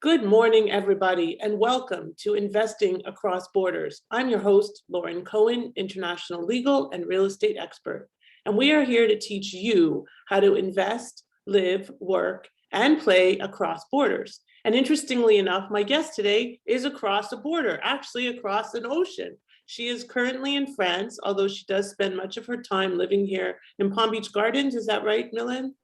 Good morning, everybody, and welcome to Investing Across Borders. I'm your host, Lauren Cohen, international legal and real estate expert. And we are here to teach you how to invest, live, work, and play across borders. And interestingly enough, my guest today is across a border, actually across an ocean. She is currently in France, although she does spend much of her time living here in Palm Beach Gardens. Is that right, Millen?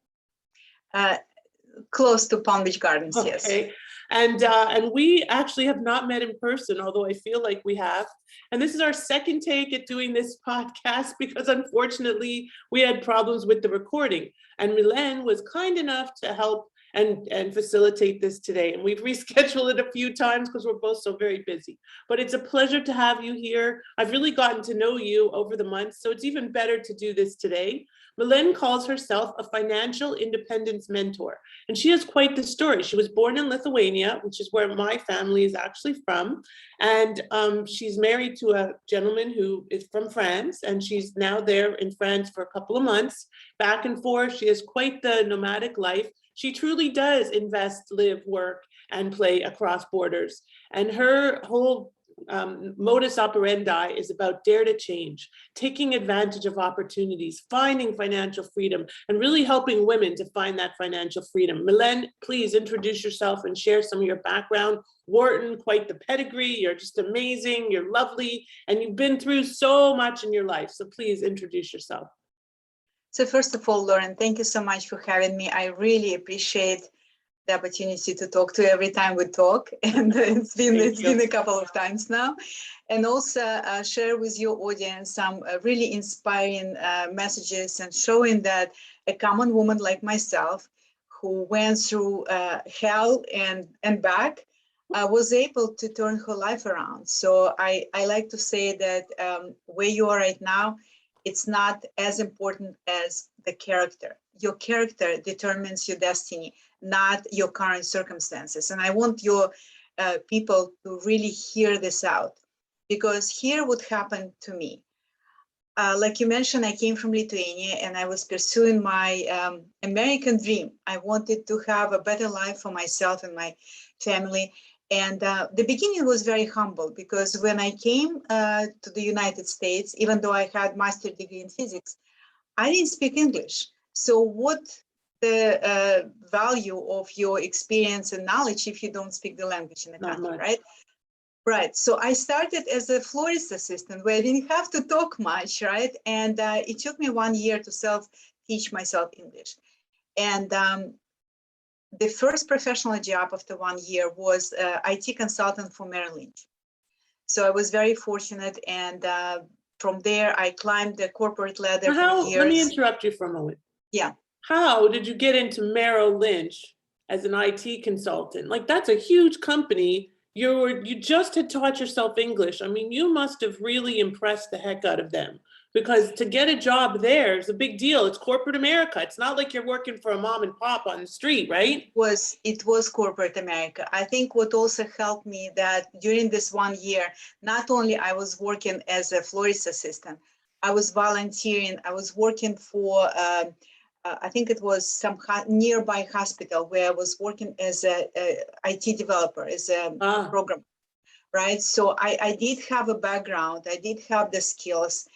Close to Palm Beach Gardens, okay. Yes. And we actually have not met in person, although I feel like we have. And this is our second take at doing this podcast because unfortunately we had problems with the recording. And Millen was kind enough to help and facilitate this today. And we've rescheduled it a few times because we're both so very busy. But it's a pleasure to have you here. I've really gotten to know you over the months, so it's even better to do this today. Millen calls herself a financial independence mentor, and she has quite the story. She was born in Lithuania, which is where my family is actually from, and she's married to a gentleman who is from France, and she's now there in France for a couple of months, back and forth. She has quite the nomadic life. She truly does invest, live, work, and play across borders, and her whole modus operandi is about dare to change, taking advantage of opportunities, finding financial freedom, and really helping women to find that financial freedom. Millen, please introduce yourself and share some of your background. Wharton, quite the pedigree. You're just amazing. You're lovely. And you've been through so much in your life. So please introduce yourself. So first of all, Lauren, thank you so much for having me. I really appreciate the opportunity to talk to you every time we talk, and it's been a couple of times now, and also share with your audience some really inspiring messages and showing that a common woman like myself, who went through hell and back, was able to turn her life around. So I like to say that where you are right now, it's not as important as the character. Your character determines your destiny, not your current circumstances. And I want your people to really hear this out, because here what happened to me. Like you mentioned, I came from Lithuania and I was pursuing my American dream. I wanted to have a better life for myself and my family. And the beginning was very humble, because when I came to the United States, even though I had master's degree in physics, I didn't speak English. So what the value of your experience and knowledge if you don't speak the language in the country, right? Right. So I started as a florist assistant where I didn't have to talk much, right? And it took me 1 year to teach myself English. And the first professional job after 1 year was IT consultant for Millen Livis. So I was very fortunate, and from there I climbed the corporate ladder for years. Let me interrupt you for a moment. Yeah. How did you get into Merrill Lynch as an IT consultant? Like, that's a huge company. You just had taught yourself English. I mean, you must have really impressed the heck out of them, because to get a job there is a big deal. It's corporate America. It's not like you're working for a mom and pop on the street, right? It was corporate America. I think what also helped me that during this 1 year, not only I was working as a florist assistant, I was volunteering. I was working for, I think it was some nearby hospital where I was working as a IT developer, as a program, right? So I did have a background. I did have the skills.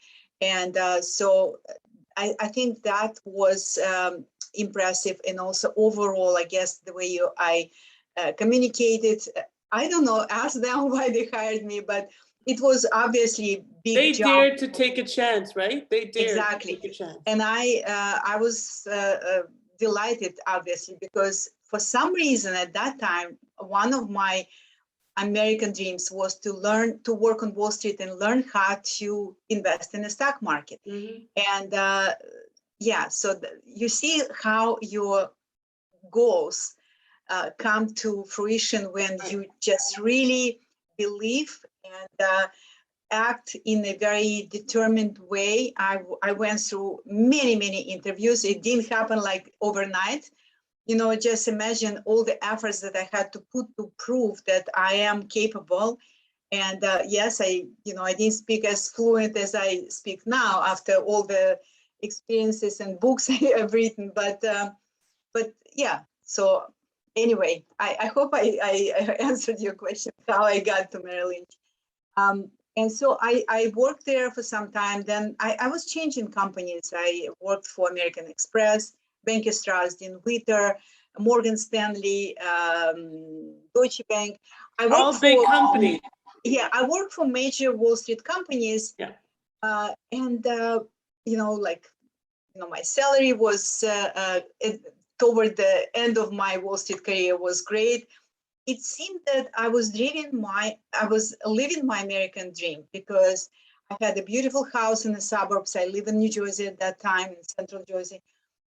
And so I think that was impressive. And also overall, I guess the way I communicated, I don't know, ask them why they hired me, but it was obviously a big job. They dared to take a chance, right? They dared exactly. to take a chance. And I was delighted, obviously, because for some reason at that time, one of my American dreams was to learn to work on Wall Street and learn how to invest in the stock market. Mm-hmm. And so you see how your goals come to fruition when you just really believe and act in a very determined way. I went through many interviews. It didn't happen like overnight. You know, just imagine all the efforts that I had to put to prove that I am capable. And yes, I didn't speak as fluent as I speak now after all the experiences and books I have written. But yeah, so anyway, I hope I answered your question, how I got to Merrill Lynch. And so I worked there for some time. Then I was changing companies. I worked for American Express, Bank Strauss, Dean Witter, Morgan Stanley, Deutsche Bank. I worked all big companies. Yeah, I worked for major Wall Street companies. Yeah. And my salary was toward the end of my Wall Street career was great. It seemed that I was living my American dream because I had a beautiful house in the suburbs. I live in New Jersey at that time, in Central Jersey.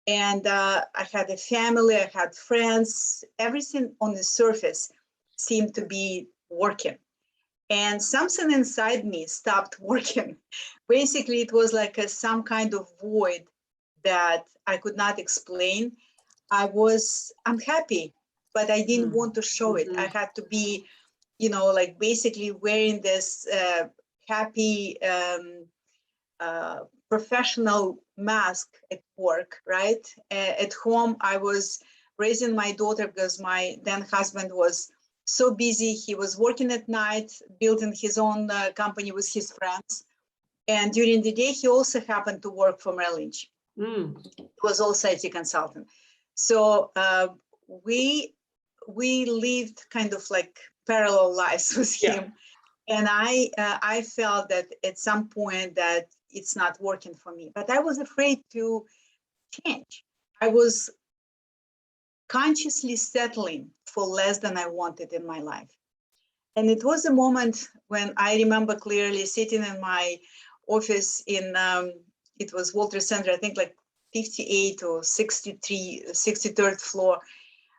And I had a family, I had friends, everything on the surface seemed to be working. And something inside me stopped working. Basically, it was like some kind of void that I could not explain. I was unhappy, but I didn't want to show it. I had to be, basically wearing this happy professional mask at work, right? At home, I was raising my daughter because my then husband was so busy. He was working at night, building his own company with his friends. And during the day, he also happened to work for Merrill Lynch. He was also IT consultant. So we lived kind of like parallel lives with him. And I felt that at some point that it's not working for me, but I was afraid to change. I was consciously settling for less than I wanted in my life. And it was a moment when I remember clearly sitting in my office in, it was World Trade Center, I think like 58 or 63rd floor,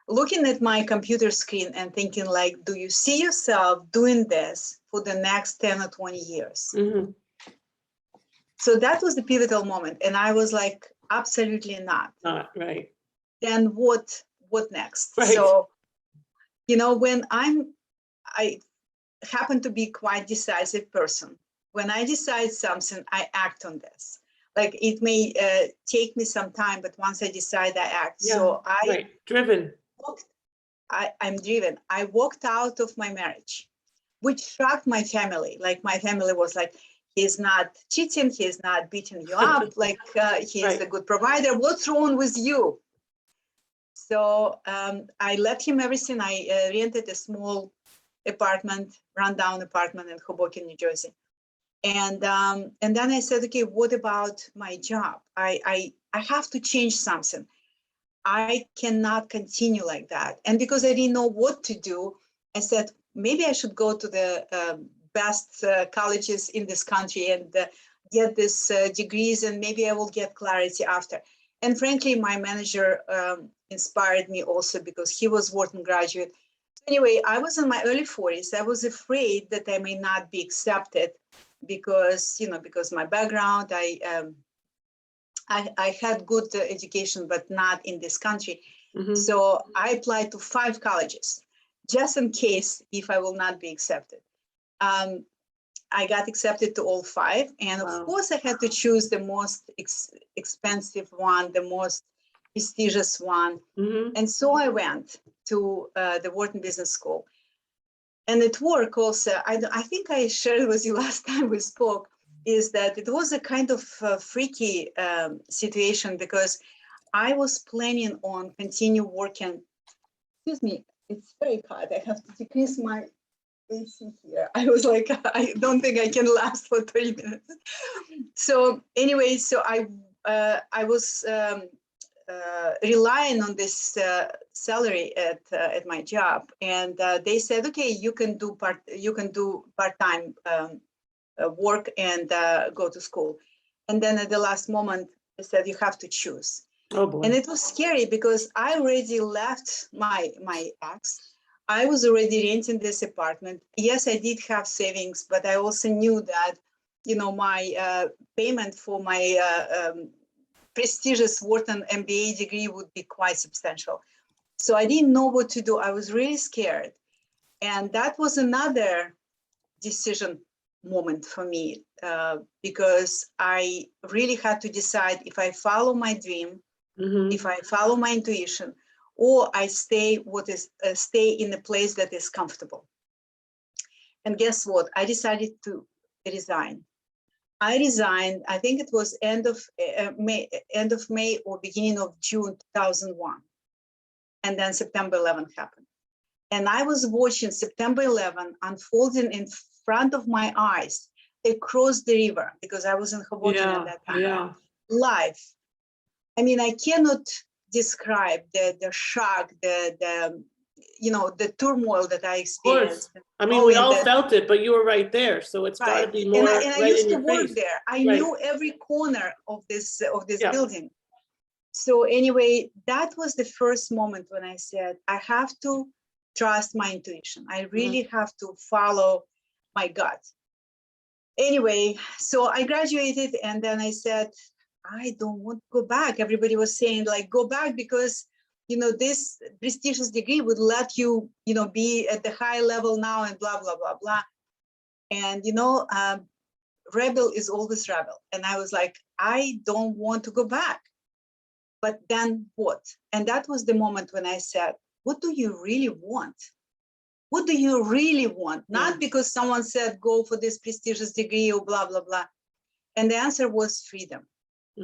looking at my computer screen and thinking like, do you see yourself doing this for the next 10 or 20 years? Mm-hmm. So that was the pivotal moment. And I was like, absolutely not. Not right. Then what next? Right. So, when I happen to be quite decisive person. When I decide something, I act on this. Like it may take me some time, but once I decide, I act. Yeah, so driven. I'm driven. I walked out of my marriage, which shocked my family. Like my family was like, he's not cheating, he's not beating you up, like he's a good provider. What's wrong with you? So I left him everything. I rented a small rundown apartment in Hoboken, New Jersey. And then I said, okay, what about my job? I have to change something. I cannot continue like that. And because I didn't know what to do, I said, maybe I should go to the best colleges in this country and get these degrees, and maybe I will get clarity after. And frankly, my manager inspired me also because he was Wharton graduate. Anyway, I was in my early 40s. I was afraid that I may not be accepted because my background, I had good education, but not in this country. Mm-hmm. So I applied to 5 colleges, just in case if I will not be accepted. I got accepted to all 5. And of course, I had to choose the most expensive one, the most prestigious one. Mm-hmm. And so I went to the Wharton Business School. And at work also, I think I shared with you last time we spoke, is that it was a kind of freaky situation because I was planning on continue working. Excuse me, it's very hot. I have to decrease my AC here. I was like, I don't think I can last for 30 minutes. So anyway, so I was relying on this salary at my job, and they said, okay, you can do part-time work and go to school. And then at the last moment, they said, you have to choose. Oh boy. And it was scary because I already left my ex. I was already renting this apartment. Yes, I did have savings, but I also knew that, my payment for my prestigious Wharton MBA degree would be quite substantial. So I didn't know what to do. I was really scared. And that was another decision moment for me because I really had to decide if I follow my dream, mm-hmm. if I follow my intuition, or I stay in a place that is comfortable. And guess what? I decided to resign. I resigned, I think it was end of May or beginning of June 2001. And then September 11th happened. And I was watching September 11th unfolding in front of my eyes across the river, because I was in Hoboken at that time, live. I mean, I cannot describe the shock, the turmoil that I experienced. I mean, we all felt it, but you were right there, so it's got to be more and I right used in to your work face. there. I knew every corner of this building. So anyway, that was the first moment when I said, I have to trust my intuition. I really have to follow my gut. Anyway, so I graduated, and then I said, I don't want to go back. Everybody was saying, like, go back because, this prestigious degree would let you, be at the high level now and blah, blah, blah, blah. And, rebel is always rebel. And I was like, I don't want to go back. But then what? And that was the moment when I said, what do you really want? What do you really want? Not because someone said, go for this prestigious degree or blah, blah, blah. And the answer was freedom.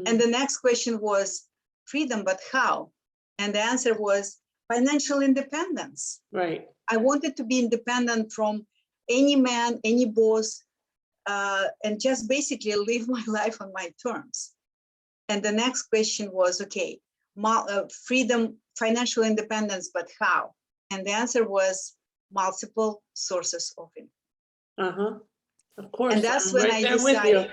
And the next question was freedom, but how? And the answer was financial independence. Right. I wanted to be independent from any man, any boss, and just basically live my life on my terms. And the next question was, okay, freedom, financial independence, but how? And the answer was multiple sources of income. Of course. And that's when I decided.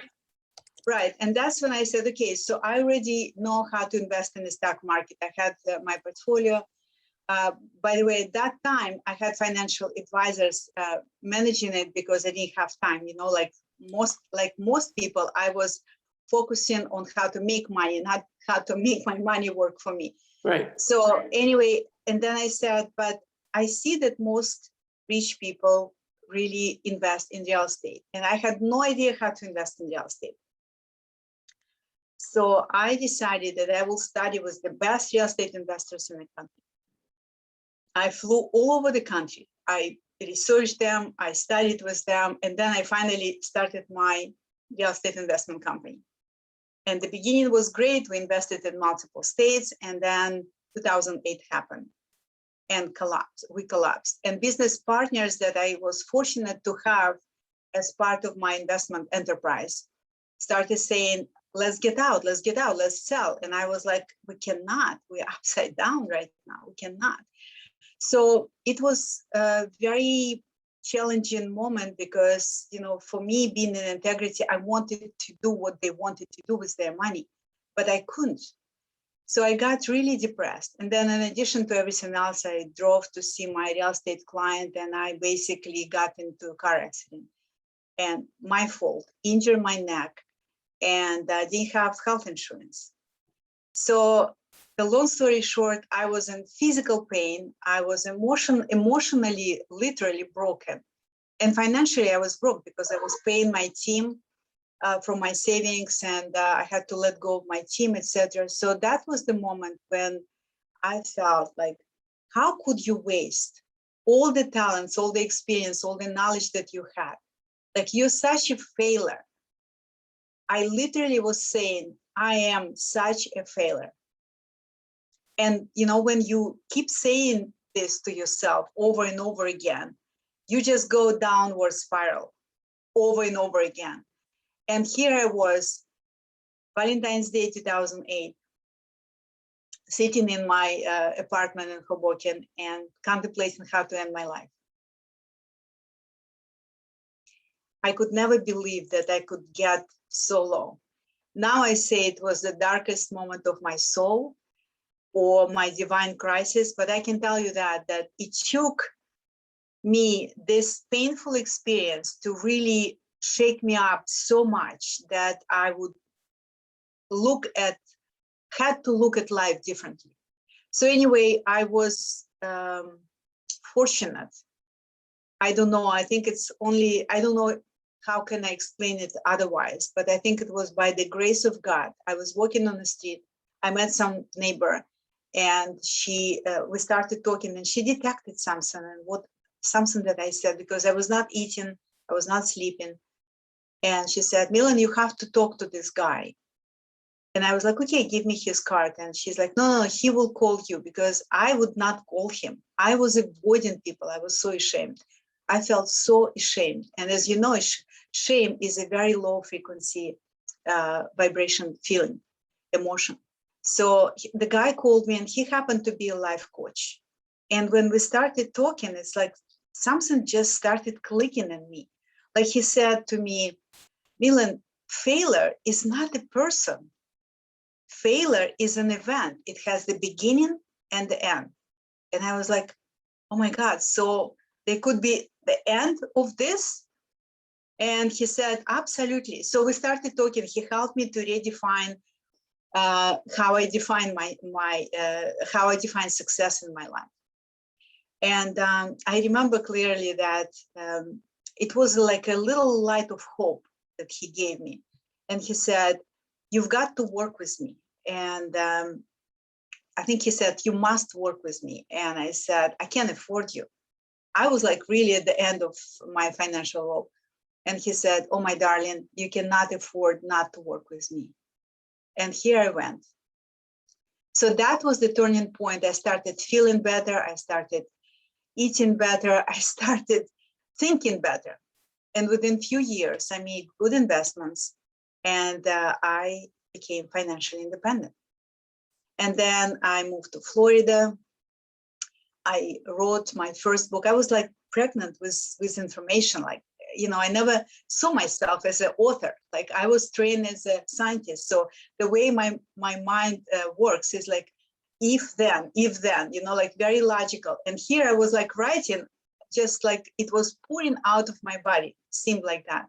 Right. And that's when I said, okay, so I already know how to invest in the stock market. I had my portfolio. By the way, at that time, I had financial advisors managing it because I didn't have time. Like most people, I was focusing on how to make money, not how to make my money work for me. Right. So anyway, and then I said, but I see that most rich people really invest in real estate. And I had no idea how to invest in real estate. So I decided that I will study with the best real estate investors in the country. I flew all over the country. I researched them, I studied with them, and then I finally started my real estate investment company. And the beginning was great. We invested in multiple states, and then 2008 happened and we collapsed. And business partners that I was fortunate to have as part of my investment enterprise started saying, let's get out, let's sell. And I was like, we cannot, we're upside down right now, we cannot. So it was a very challenging moment because, for me being in integrity, I wanted to do what they wanted to do with their money, but I couldn't. So I got really depressed. And then in addition to everything else, I drove to see my real estate client, and I basically got into a car accident. And my fault, injured my neck, and I didn't have health insurance. So the long story short, I was in physical pain. I was emotionally, literally broken. And financially, I was broke because I was paying my team from my savings, and I had to let go of my team, etc. So that was the moment when I felt like, how could you waste all the talents, all the experience, all the knowledge that you had? Like, you're such a failure. I literally was saying, I am such a failure. And, when you keep saying this to yourself over and over again, you just go downward spiral over and over again. And here I was, Valentine's Day 2008, sitting in my apartment in Hoboken and contemplating how to end my life. I could never believe that I could get so low. Now I say it was the darkest moment of my soul or my divine crisis, but I can tell you that it took me this painful experience to really shake me up so much that I would had to look at life differently. So anyway, I was fortunate. I don't know, I think it's only, I don't know how can I explain it otherwise, but I think it was by the grace of God. I was walking on the street, I met some neighbor, And we started talking, and she detected something, and something that I said, because I was not eating, I was not sleeping. And she said, Millen, you have to talk to this guy. And I was like, okay, give me his card. And she's like, no, he will call you, because I would not call him. I was avoiding people. I was so ashamed. I felt so ashamed. And as you know, shame is a very low frequency vibration feeling, emotion. So the guy called me, and he happened to be a life coach. And when we started talking, it's like something just started clicking in me. Like he said to me, Millen, failure is not a person. Failure is an event. It has the beginning and the end. And I was like, oh my God, so there could be the end of this? And he said, absolutely. So we started talking. He helped me to redefine how I define how I define success in my life. And I remember clearly that it was like a little light of hope that he gave me. And he said, you've got to work with me. And I think he said, you must work with me. And I said, I can't afford you. I was like really at the end of my financial rope. And he said, oh, my darling, you cannot afford not to work with me. And here I went. So that was the turning point. I started feeling better. I started eating better. I started thinking better. And within a few years, I made good investments, and I became financially independent. And then I moved to Florida. I wrote my first book. I was like pregnant with information. Like, I never saw myself as an author. Like, I was trained as a scientist. So the way my mind works is like, if then, like very logical. And here I was like writing, just like it was pouring out of my body, seemed like that.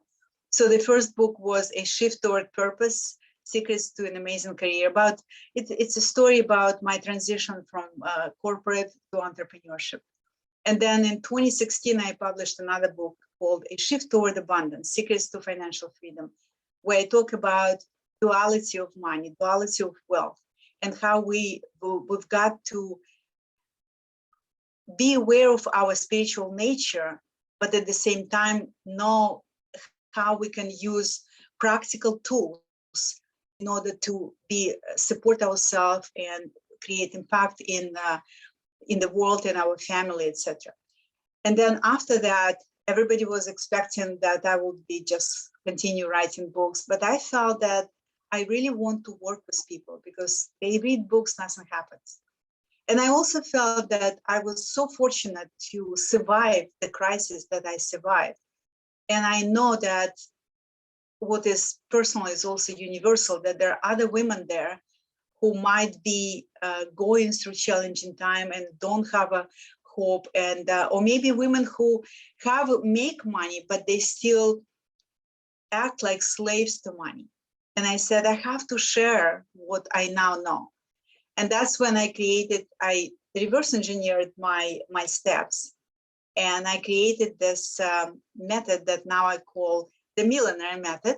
So the first book was A Shift Toward Purpose, Secrets to an Amazing Career. It's a story about my transition from corporate to entrepreneurship. And then in 2016, I published another book called A Shift Toward Abundance, Secrets to Financial Freedom, where I talk about duality of money, duality of wealth, and how we've got to be aware of our spiritual nature, but at the same time know how we can use practical tools in order to support ourselves and create impact in the world and our family, etc. And then after that, everybody was expecting that I would be just continue writing books, but I felt that I really want to work with people, because they read books, nothing happens. And I also felt that I was so fortunate to survive the crisis that I survived. And I know that what is personal is also universal, that there are other women there who might be going through challenging time and don't have a hope, and or maybe women who make money, but they still act like slaves to money. And I said, I have to share what I now know. And that's when I reverse engineered my steps. And I created this method that now I call the Millionaire Method.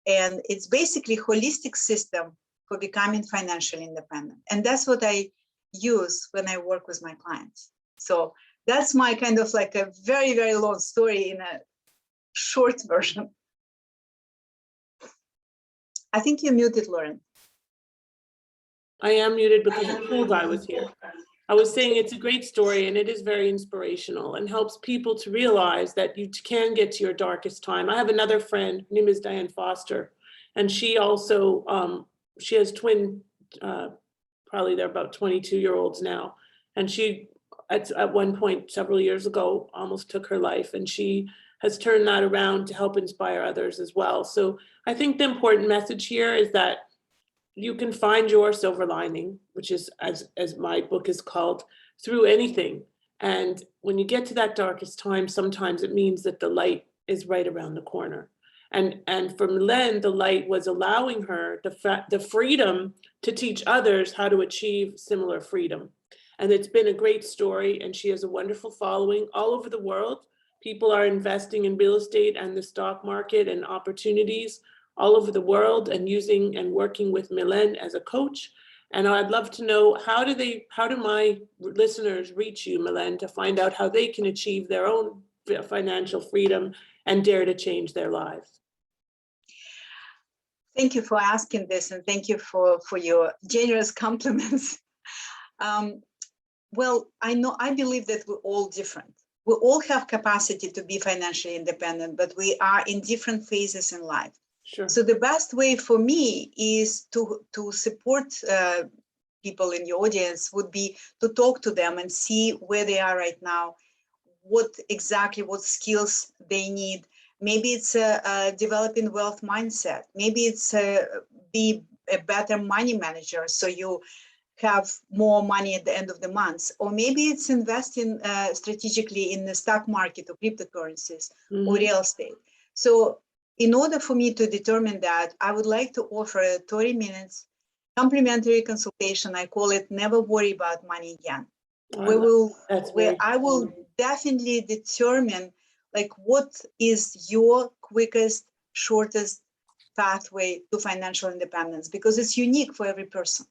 And it's basically a holistic system for becoming financially independent. And that's what I use when I work with my clients. So that's my kind of like a very, very long story in a short version. I think you're muted, Lauren. I am muted because the cool guy was here. I was saying it's a great story, and it is very inspirational and helps people to realize that you can get to your darkest time. I have another friend, her name is Diane Foster, and she also, she has twin, probably they're about 22-year-olds now. And she, at one point several years ago, almost took her life, and she has turned that around to help inspire others as well. So I think the important message here is that you can find your silver lining, which is, as my book is called, through anything. And when you get to that darkest time, sometimes it means that the light is right around the corner. And for Millen, the light was allowing her the freedom to teach others how to achieve similar freedom. And it's been a great story, and she has a wonderful following all over the world. People are investing in real estate and the stock market and opportunities all over the world, and using and working with Millen as a coach. And I'd love to know, how do my listeners reach you, Millen, to find out how they can achieve their own financial freedom and dare to change their lives? Thank you for asking this, and thank you for your generous compliments. Well, I believe that we're all different. We all have capacity to be financially independent, but we are in different phases in life. Sure. So the best way for me is to support people in the audience would be to talk to them and see where they are right now, what skills they need. Maybe it's developing wealth mindset. Maybe it's be a better money manager, so you have more money at the end of the month. Or maybe it's investing strategically in the stock market or cryptocurrencies or real estate. So in order for me to determine that, I would like to offer a 30 minutes complimentary consultation. I call it Never Worry About Money Again. Where I will definitely determine like what is your quickest, shortest pathway to financial independence, because it's unique for every person.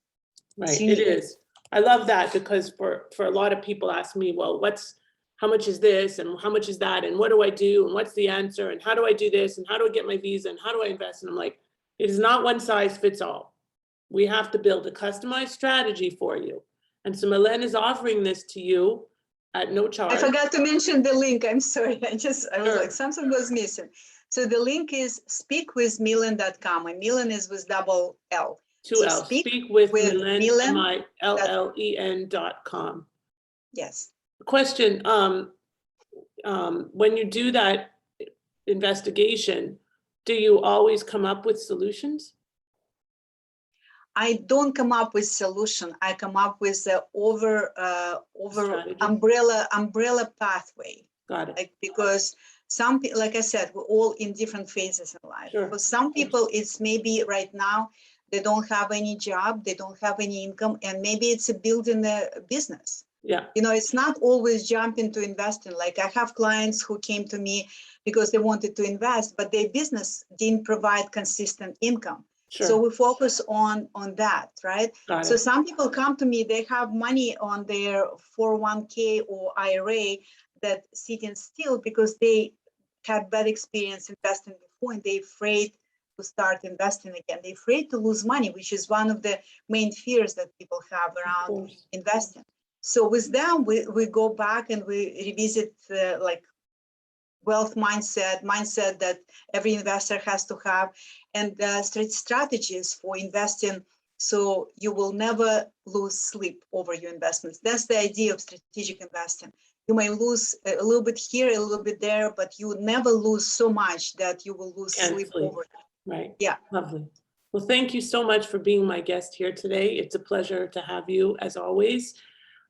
Right, it is. I love that, because for a lot of people ask me, well, how much is this and how much is that and what do I do and what's the answer and how do I do this and how do I get my visa and how do I invest? And I'm like, it is not one size fits all. We have to build a customized strategy for you. And so Millen is offering this to you at no charge. I forgot to mention the link. I'm sorry. I was like, something was missing. So the link is speakwithmillen.com, and Millen is with double L. Two L's. Speak with Millen, MILLEN.com. Yes. Question, when you do that investigation, do you always come up with solutions? I don't come up with solution. I come up with the over umbrella pathway. Got it. Like, because some, like I said, we're all in different phases in life. Sure. For some people, it's maybe right now they don't have any job, they don't have any income, and maybe it's a building a business. Yeah. You know, it's not always jumping to investing. Like I have clients who came to me because they wanted to invest, but their business didn't provide consistent income. Sure. So we focus on that, right? So some people come to me, they have money on their 401k or IRA that sitting still because they had bad experience investing before and they're afraid to start investing again. They're afraid to lose money, which is one of the main fears that people have around investing. So with them, we go back and we revisit like wealth mindset that every investor has to have, and strategies for investing so you will never lose sleep over your investments. That's the idea of strategic investing. You may lose a little bit here, a little bit there, but you never lose so much that you will lose sleep over it. Right. Yeah. Lovely. Well, thank you so much for being my guest here today. It's a pleasure to have you as always.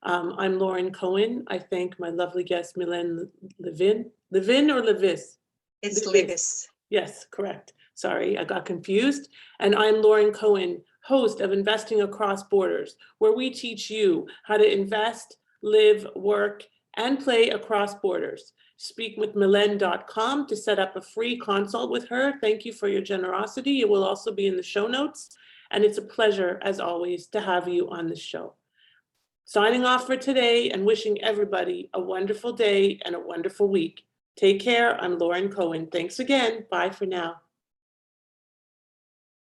I'm Lauren Cohen. I thank my lovely guest, Millen Livis. Livin or Livis? It's Livis. Yes, correct. Sorry, I got confused. And I'm Lauren Cohen, host of Investing Across Borders, where we teach you how to invest, live, work, and play across borders. Speak with Millen.com to set up a free consult with her. Thank you for your generosity. It will also be in the show notes. And it's a pleasure, as always, to have you on the show. Signing off for today and wishing everybody a wonderful day and a wonderful week. Take care. I'm Lauren Cohen. Thanks again. Bye for now.